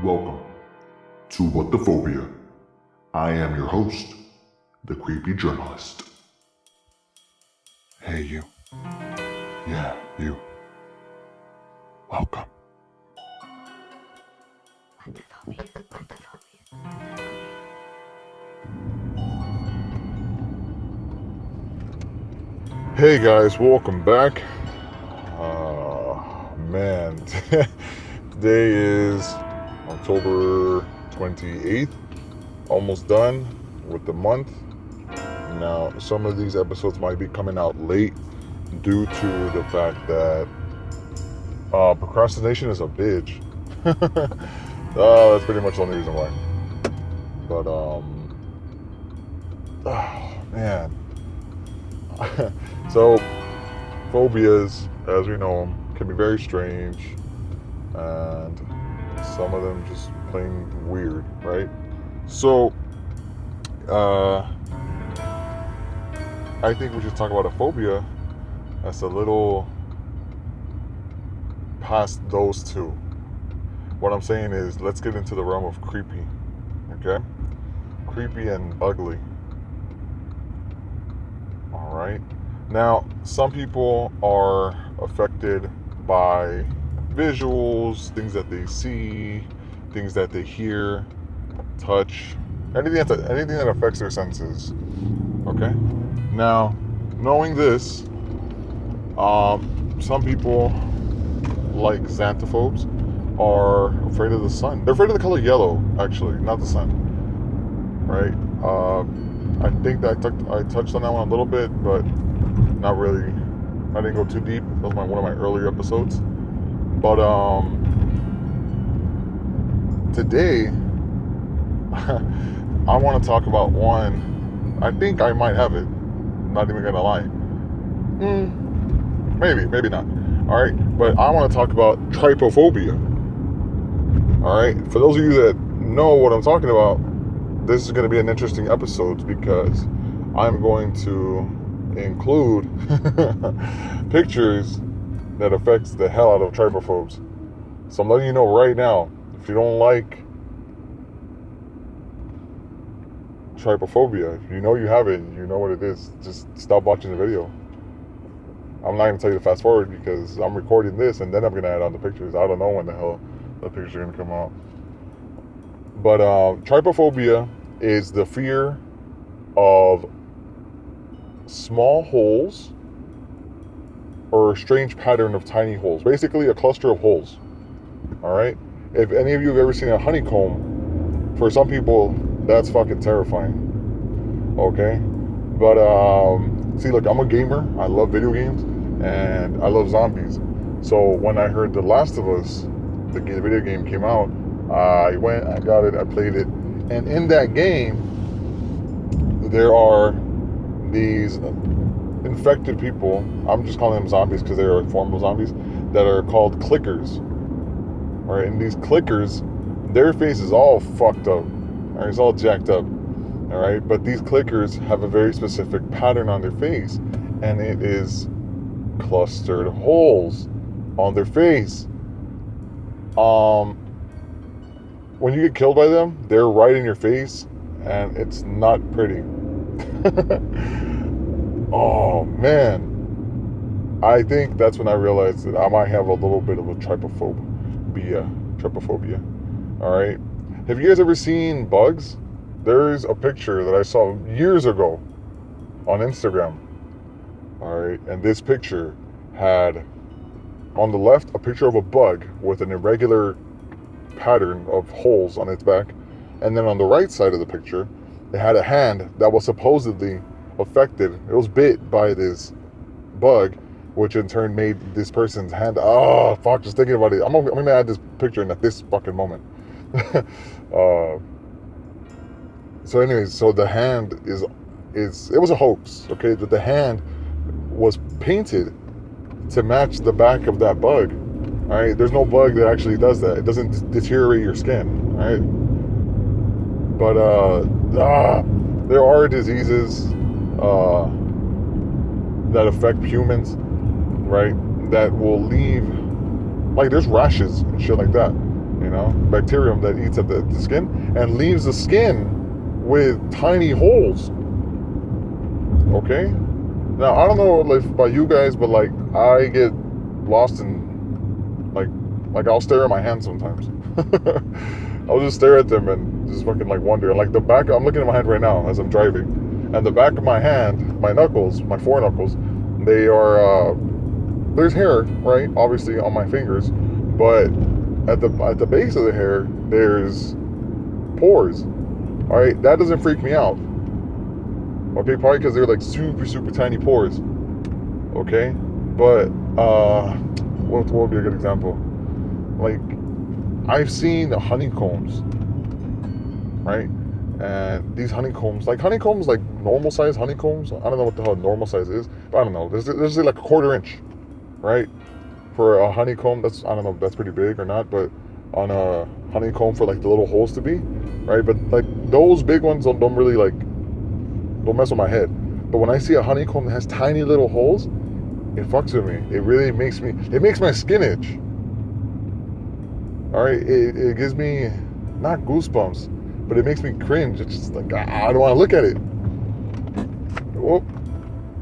Welcome to What the Phobia. I am your host, the creepy journalist. Hey, you. Yeah, you. Welcome. Hey guys, welcome back. Man, today is October 28th, almost done with the month. Now, some of these episodes might be coming out late due to the fact that procrastination is a bitch. That's pretty much the only reason why. But, oh, man. So, phobias, as we know them, can be very strange, and some of them just plain weird, right? So, I think we should talk about a phobia that's a little past those two. What I'm saying is, let's get into the realm of creepy, okay? Creepy and ugly. All right. Now, some people are affected by visuals, things that they see, things that they hear, touch, anything that affects their senses. Okay. Now, knowing this, some people, like xanthophobes, are afraid of the sun. They're afraid of the color yellow, actually, not the sun. Right? I think that I touched on that one a little bit, but not really. I didn't go too deep. That was one of my earlier episodes. But today, I want to talk about one. I think I might have it. Not even gonna lie. Maybe not. All right, but I want to talk about trypophobia. All right, for those of you that know what I'm talking about, this is going to be an interesting episode because I'm going to include pictures that affects the hell out of trypophobes. So I'm letting you know right now, if you don't like trypophobia, if you know you have it, you know what it is, just stop watching the video. I'm not going to tell you to fast forward because I'm recording this and then I'm going to add on the pictures. I don't know when the hell the pictures are going to come out. But trypophobia is the fear of small holes or a strange pattern of tiny holes. Basically, a cluster of holes. All right? If any of you have ever seen a honeycomb, for some people, that's fucking terrifying. Okay? But, see, look, I'm a gamer. I love video games. And I love zombies. So when I heard The Last of Us, the video game came out, I went, I got it, I played it. And in that game, there are these infected people. I'm just calling them zombies because they are a form of zombies that are called clickers. All right, and these clickers, their face is all fucked up. All right, it's all jacked up. All right, but these clickers have a very specific pattern on their face, and it is clustered holes on their face. When you get killed by them, they're right in your face, and it's not pretty. Oh, man. I think that's when I realized that I might have a little bit of a trypophobia. All right? Have you guys ever seen bugs? There's a picture that I saw years ago on Instagram. All right? And this picture had, on the left, a picture of a bug with an irregular pattern of holes on its back, and then on the right side of the picture it had a hand that was supposedly affected. It was bit by this bug, which in turn made this person's hand, oh fuck, just thinking about it, I'm gonna add this picture in at this fucking moment. So anyways, so the hand is it was a hoax, okay? That the hand was painted to match the back of that bug. All right, there's no bug that actually does that. It doesn't deteriorate your skin. All right, but there are diseases that affect humans, right? That will leave, like there's rashes and shit like that. you know, bacterium that eats at the skin and leaves the skin with tiny holes. Okay? Now, I don't know if about you guys, but like, I get lost in, like I'll stare at my hands sometimes. I'll just stare at them and just fucking like wonder. Like the back, I'm looking at my hand right now as I'm driving, and the back of my hand, my knuckles, my four knuckles, they are, there's hair, right? Obviously on my fingers, but at the base of the hair, there's pores. All right, that doesn't freak me out. Okay, probably because they're like super, super tiny pores. Okay, but what would be a good example? Like, I've seen the honeycombs, right? And these honeycombs, like normal size honeycombs. I don't know what the hell normal size is, but I don't know. There's like a quarter inch, right? For a honeycomb, that's, I don't know if that's pretty big or not, but on a honeycomb for like the little holes to be, right? But like those big ones don't really like, don't mess with my head. But when I see a honeycomb that has tiny little holes, it fucks with me. It really makes my skin itch. All right, it gives me not goosebumps, but it makes me cringe. It's just like, I don't want to look at it. Oh,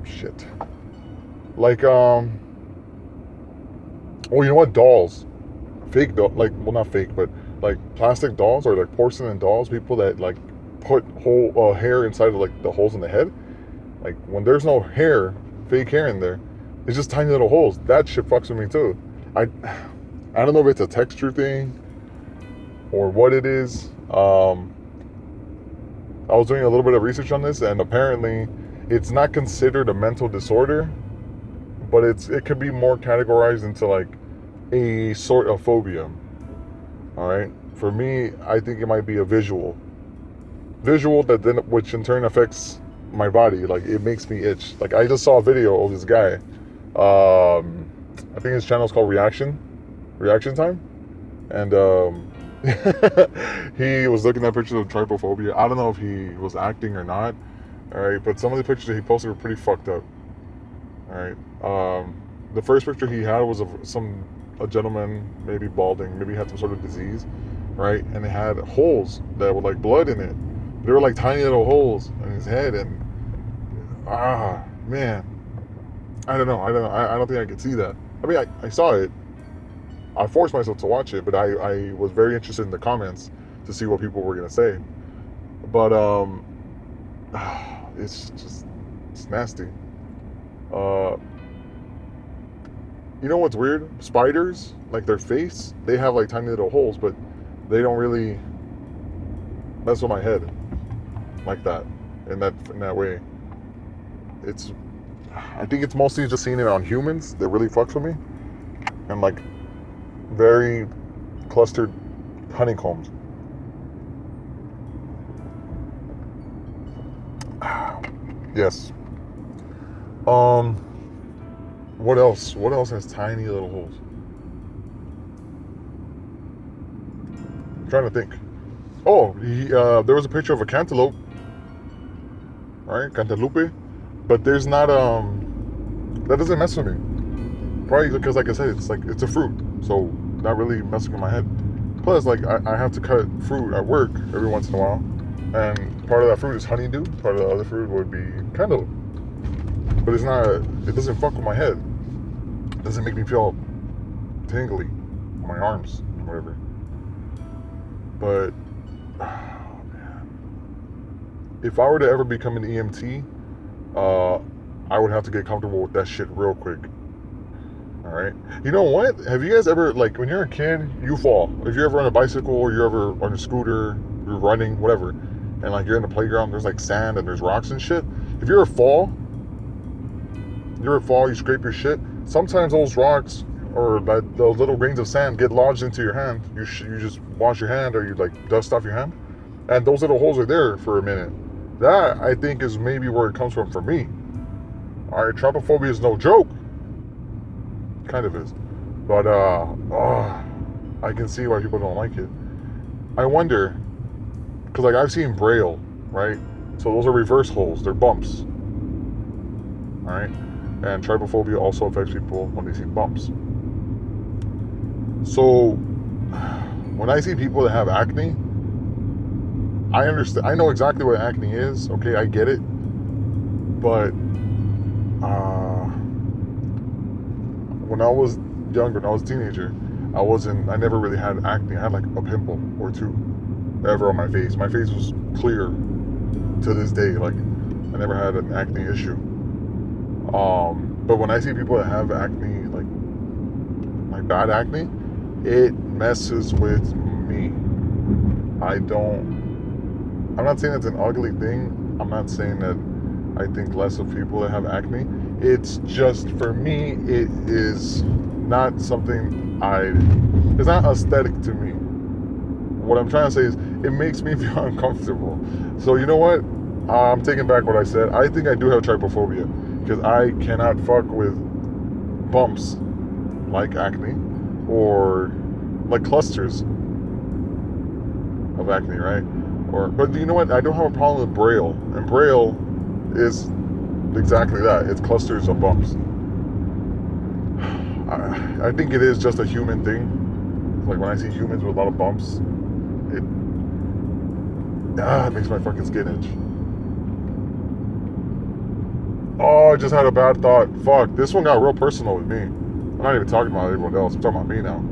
shit. Like, oh, you know what? Dolls, fake doll, like, well, not fake, but like plastic dolls or like porcelain dolls. People that like put whole hair inside of like the holes in the head. Like when there's no hair, fake hair in there, it's just tiny little holes. That shit fucks with me too. I don't know if it's a texture thing or what it is. I was doing a little bit of research on this, and apparently it's not considered a mental disorder, but it could be more categorized into like a sort of phobia. All right, for me, I think it might be a visual that then, which in turn affects my body. Like it makes me itch. Like I just saw a video of this guy. I think his channel is called Reaction Time, and he was looking at pictures of trypophobia. I don't know if he was acting or not. All right, but some of the pictures that he posted were pretty fucked up. All right, the first picture he had was of a gentleman, maybe balding, maybe had some sort of disease, right? And it had holes that were like blood in it. They were like tiny little holes in his head, and man, I don't know. I don't think I could see that. I mean, I saw it. I forced myself to watch it, but I was very interested in the comments to see what people were gonna say. But it's nasty. You know what's weird? Spiders, like their face, they have like tiny little holes, but they don't really mess with my head like that in that way. I think it's mostly just seeing it on humans that really fucks with me, and like very clustered honeycombs. Yes. What else? What else has tiny little holes? I'm trying to think. Oh, there was a picture of a cantaloupe. All right, cantaloupe, but there's not that doesn't mess with me. Probably because, like I said, it's a fruit, so not really messing with my head. Plus, like I have to cut fruit at work every once in a while, and part of that fruit is honeydew. Part of the other fruit would be cantaloupe. But it's not. It doesn't fuck with my head. It doesn't make me feel tingly on my arms, or whatever. But oh man, if I were to ever become an EMT, I would have to get comfortable with that shit real quick. All right. You know what? Have you guys ever, like, when you're a kid, you fall. If you're ever on a bicycle or you're ever on a scooter, you're running, whatever, and like you're in the playground, there's like sand and there's rocks and shit. If you're a fall, you scrape your shit. Sometimes those rocks or those little grains of sand get lodged into your hand. You just wash your hand, or you like dust off your hand, and those little holes are there for a minute. That, I think, is maybe where it comes from for me. All right, trypophobia is no joke. Kind of is, but I can see why people don't like it. I wonder, because like I've seen braille, right? So those are reverse holes. They're bumps. All right, and trypophobia also affects people when they see bumps. So when I see people that have acne, I understand. I know exactly what acne is. Okay, I get it. But when I was younger, when I was a teenager, I never really had acne. I had like a pimple or two ever on my face. My face was clear to this day. Like, I never had an acne issue. But when I see people that have acne, like bad acne, it messes with me. I'm not saying it's an ugly thing. I'm not saying that I think less of people that have acne. It's just, for me, it is not something it's not aesthetic to me. What I'm trying to say is, it makes me feel uncomfortable. So you know what? I'm taking back what I said. I think I do have trypophobia, because I cannot fuck with bumps like acne or like clusters of acne, right? But you know what? I don't have a problem with Braille, and Braille is exactly that. It's clusters of bumps. I think it is just a human thing. Like, when I see humans with a lot of bumps, it makes my fucking skin itch. Oh, I just had a bad thought. Fuck, this one got real personal with me. I'm not even talking about everyone else. I'm talking about me now.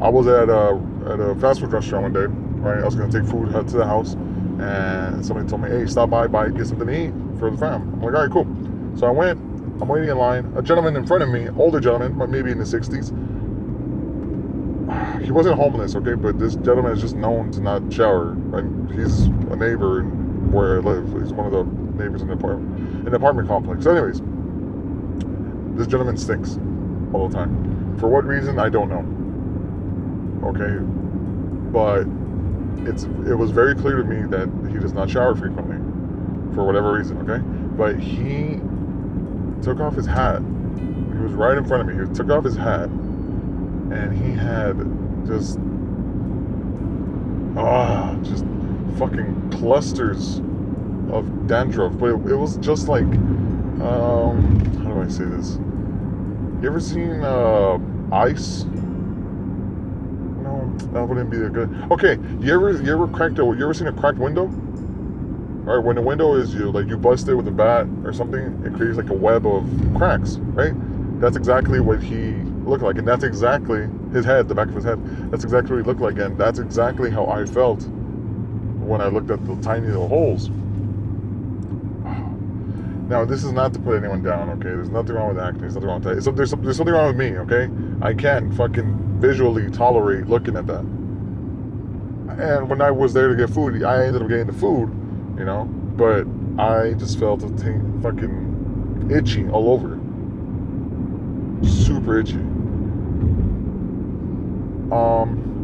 I was at a fast food restaurant one day, right? I was gonna take food to the house, and somebody told me, "Hey, stop by, get something to eat for the fam." I'm like, "All right, cool." So I went. I'm waiting in line. A gentleman in front of me, older gentleman, maybe in the 60s. He wasn't homeless, okay, but this gentleman is just known to not shower. Right? He's a neighbor where I live. He's one of the neighbors in the apartment complex. So, anyways, this gentleman stinks all the time. For what reason, I don't know. Okay, but it was very clear to me that he does not shower frequently, for whatever reason. Okay, but he took off his hat. He was right in front of me. He took off his hat, and he had just fucking clusters of dandruff. But it was just like, how do I say this? You ever seen ice? No, that wouldn't be a good. Okay, you ever seen a cracked window? All right, when the window is you bust it with a bat or something, it creates like a web of cracks, right? That's exactly what he looked like, and that's exactly his head, the back of his head. That's exactly what he looked like, and that's exactly how I felt when I looked at the tiny little holes. Now, this is not to put anyone down, okay? There's nothing wrong with acne. There's nothing wrong with that. So there's something wrong with me, okay? I can't fucking visually tolerate looking at that. And when I was there to get food, I ended up getting the food, you know? But I just felt a thing fucking itchy all over. Super itchy.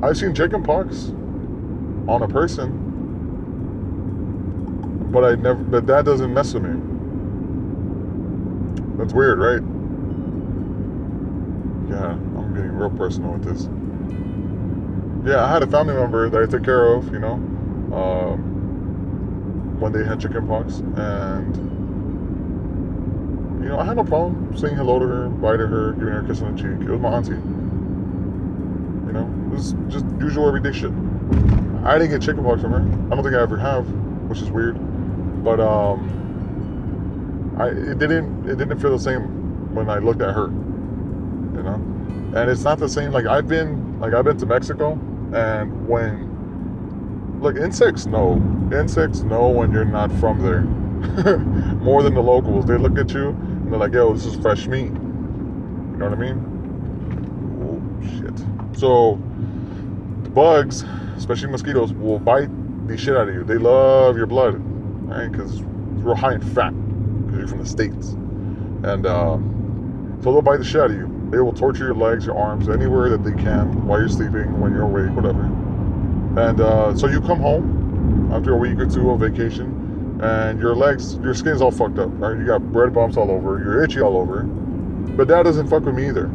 I've seen chicken pox on a person, but that doesn't mess with me. That's weird, right? Yeah, I'm getting real personal with this. Yeah, I had a family member that I took care of, you know, when they had chicken pox, and, you know, I had no problem saying hello to her, bye to her, giving her a kiss on the cheek. It was my auntie. You know, it was just usual everyday shit. I didn't get chicken pox from her. I don't think I ever have, which is weird. But it didn't feel the same when I looked at her. You know, and it's not the same. Like I've been to Mexico, and look, insects know when you're not from there. More than the locals. They look at you and they're like, "Yo, this is fresh meat." You know what I mean? Oh shit. So the bugs, especially mosquitoes, will bite the shit out of you. They love your blood, right? Because it's real high in fat, because you're from the States. And so they'll bite the shit out of you. They will torture your legs, your arms, anywhere that they can, while you're sleeping, when you're awake, whatever. And so you come home after a week or two of vacation, and your skin's all fucked up, right? You got red bumps all over, you're itchy all over. But that doesn't fuck with me either.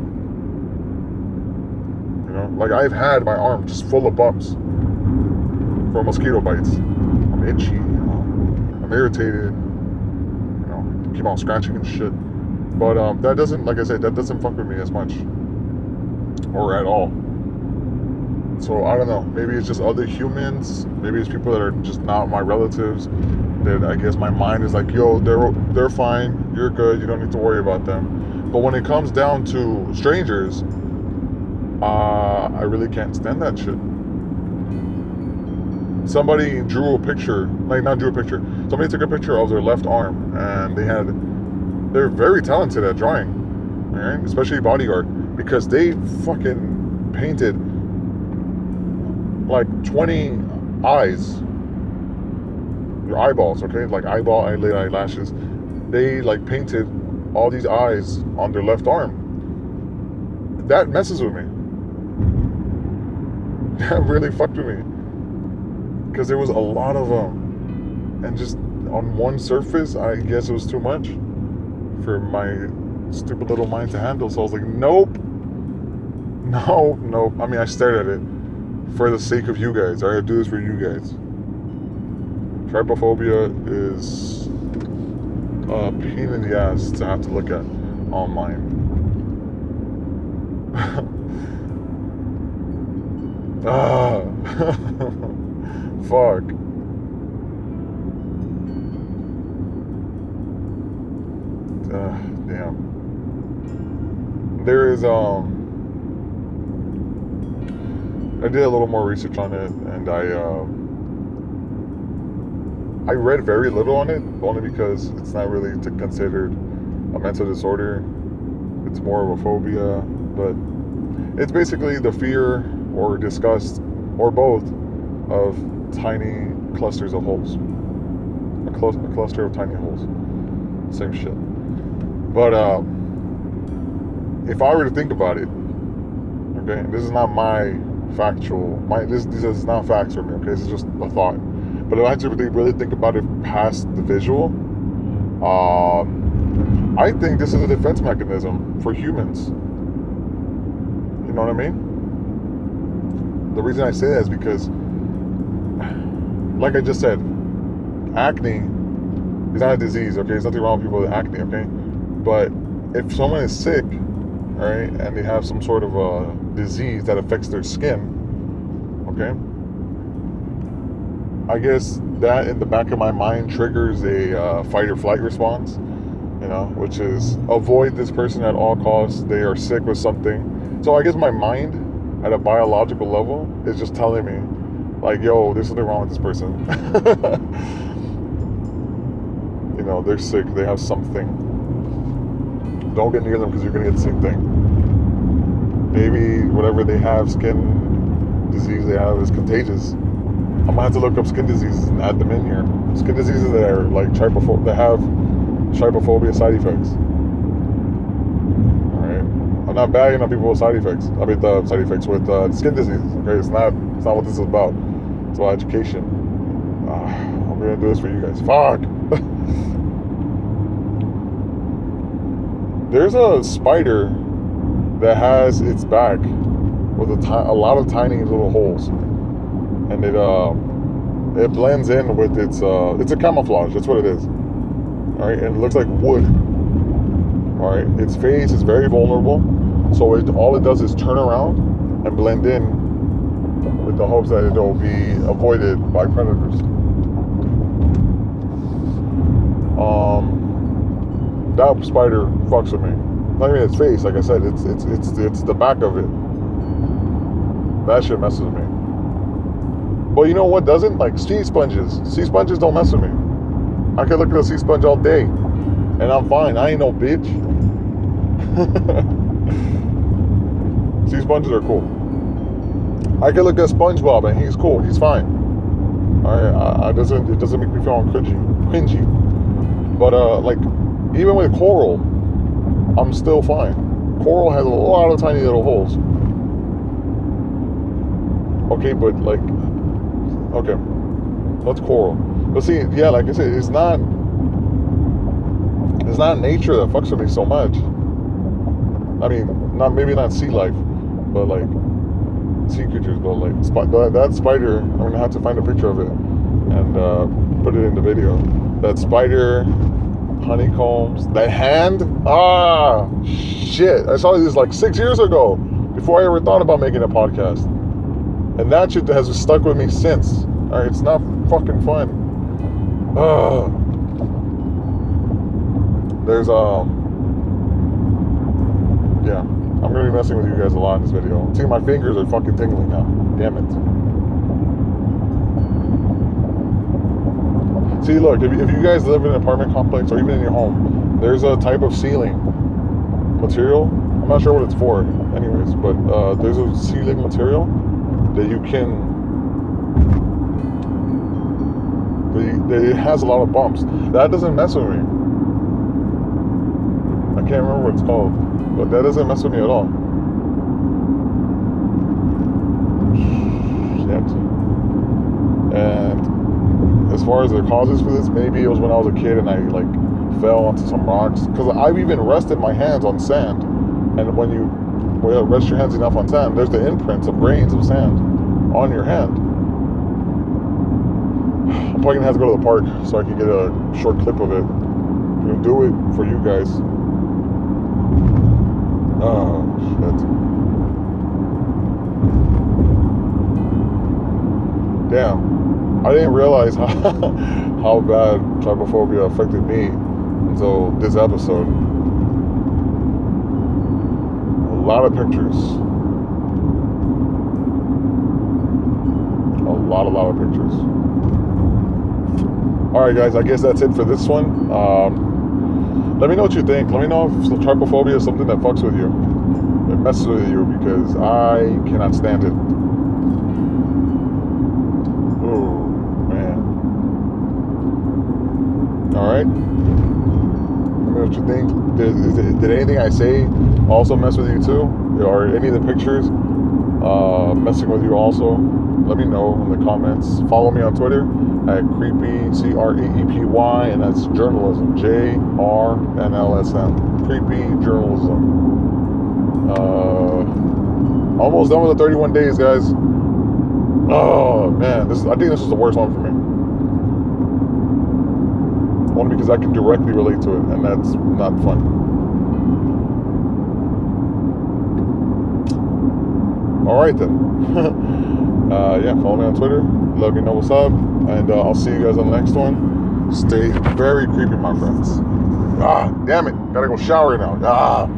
You know, like I've had my arm just full of bumps from mosquito bites. I'm itchy, you know, I'm irritated, you know, keep on scratching and shit. But that doesn't, like I said, that doesn't fuck with me as much, or at all. So I don't know. Maybe it's just other humans. Maybe it's people that are just not my relatives. That I guess my mind is like, yo, they're fine. You're good. You don't need to worry about them. But when it comes down to strangers, I really can't stand that shit. Somebody drew a picture, like not drew a picture. Somebody took a picture of their left arm, and they're very talented at drawing, right? Especially bodyguard, because they fucking painted like 20 eyes, your eyeballs, okay, like eyelashes. They like painted all these eyes on their left arm. That messes with me. That really fucked with me, because there was a lot of them, and just on one surface, I guess it was too much for my stupid little mind to handle. So I was like, nope. I mean, I stared at it for the sake of you guys. I do this for you guys. Trypophobia is a pain in the ass to have to look at online. Fuck. Damn. There is I did a little more research on it, and I read very little on it, only because it's not really considered a mental disorder. It's more of a phobia, but it's basically the fear or disgust, or both, of tiny clusters of holes. A cluster of tiny holes. Same shit. But if I were to think about it, okay, this is not my factual. This is not facts for me. Okay, this is just a thought. But if I had to really think about it past the visual, I think this is a defense mechanism for humans. You know what I mean? The reason I say that is because, like I just said, acne is not a disease, okay? There's nothing wrong with people with acne, okay? But if someone is sick, all right, and they have some sort of a disease that affects their skin, okay? I guess that in the back of my mind triggers a fight or flight response, you know, which is avoid this person at all costs. They are sick with something. So I guess my mind, at a biological level, is just telling me, like, yo, there's something wrong with this person. You know, they're sick. They have something. Don't get near them because you're going to get the same thing. Maybe whatever they have, skin disease they have, is contagious. I'm going to have to look up skin diseases and add them in here. Skin diseases that are like that have trypophobia side effects. I'm not bagging on people with side effects. I mean, the side effects with skin diseases. Okay, it's not what this is about. It's about education. I'm gonna do this for you guys. Fuck. There's a spider that has its back with a lot of tiny little holes, and it blends in with it's a camouflage. That's what it is. All right, and it looks like wood. All right, its face is very vulnerable, so all it does is turn around and blend in with the hopes that it will be avoided by predators. That spider fucks with me. Not even its face, like I said, it's the back of it. That shit messes with me. But you know what doesn't? Like sea sponges. Sea sponges don't mess with me. I can look at a sea sponge all day, and I'm fine. I ain't no bitch. Sea sponges are cool. I can look at SpongeBob and he's cool. He's fine. It doesn't make me feel cringy. But like even with coral, I'm still fine. Coral has a lot of tiny little holes. Okay, but like, okay, what's coral? But see, yeah, like I said, it's not nature that fucks with me so much. I mean, maybe not sea life, but like sea creatures. But like that spider, I'm gonna have to find a picture of it and put it in the video. That spider, honeycombs, that hand. Shit! I saw this like 6 years ago, before I ever thought about making a podcast. And that shit has stuck with me since. Alright, it's not fucking fun. There's yeah, I'm gonna be messing with you guys a lot in this video. See, my fingers are fucking tingling now. Damn it. See, look, if you guys live in an apartment complex or even in your home, there's a type of ceiling material. I'm not sure what it's for, anyways, but there's a ceiling material that you can. It has a lot of bumps. That doesn't mess with me. I can't remember what it's called, but that doesn't mess with me at all. Shit. And as far as the causes for this, maybe it was when I was a kid and I like fell onto some rocks. Because I've even rested my hands on sand, and when you rest your hands enough on sand, there's the imprints of grains of sand on your hand. I'm probably gonna have to go to the park so I can get a short clip of it. I'm gonna do it for you guys. Oh shit. Damn. I didn't realize how bad trypophobia affected me until this episode. A lot of pictures. A lot of pictures. Alright guys, I guess that's it for this one. Let me know what you think. Let me know if trypophobia is something that fucks with you. It messes with you, because I cannot stand it. Oh man. Alright. Let me know what you think. Did anything I say also mess with you too? Or any of the pictures messing with you also? Let me know in the comments. Follow me on Twitter at creepy, CREEPY, and that's journalism, JRNLSM, creepy journalism. Almost done with the 31 days, guys. Oh man, I think this is the worst one for me. Only because I can directly relate to it, and that's not fun. All right then. Yeah, follow me on Twitter. Let me know what's up, and I'll see you guys on the next one. Stay very creepy, my friends. Ah, damn it. Gotta go shower now. Ah.